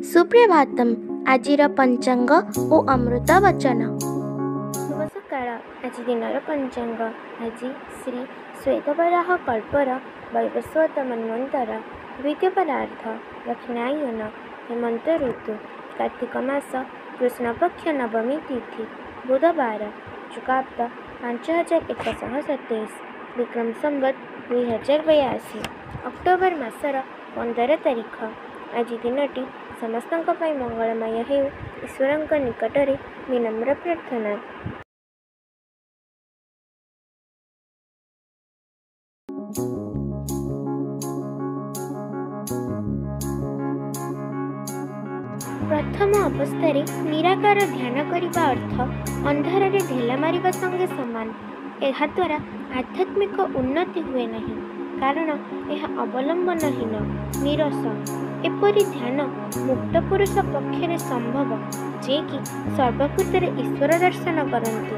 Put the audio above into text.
सुप्रभातम आजिर पंचांग ओ अमृत वचन। शुभ सकाळ। आज दिनर पंचांग। आज श्री श्वेतवराह कल्पर वैवस्वत मन्वंतर द्वितीय पदार्थ दक्षिणायन हेमंत ऋतु कार्तिक मास कृष्णपक्ष नवमी तिथि बुधवार चुकाप्त 5127 विक्रम संवत 2082 अक्टोबर मासर 15 तारिख। आज दिनटी समस्तଙ୍କ ପାଇଁ ମଙ୍ଗଳମୟ ହେଉ ଈଶ୍ୱରଙ୍କ ନିକଟରେ ବିନମ୍ର ପ୍ରାର୍ଥନା। प्रथम अवस्था निराकार ध्यान करने अर्थ अंधारे ढेला मारिबा संगे समान। एहा द्वारा आध्यात्मिक उन्नति हुए नहीं, कारण यह अवलंबनहीन निरस। एपरी ध्यान मुक्त पुरुष पक्षरे संभव जे कि सर्वभूतरे ईश्वर दर्शन करती।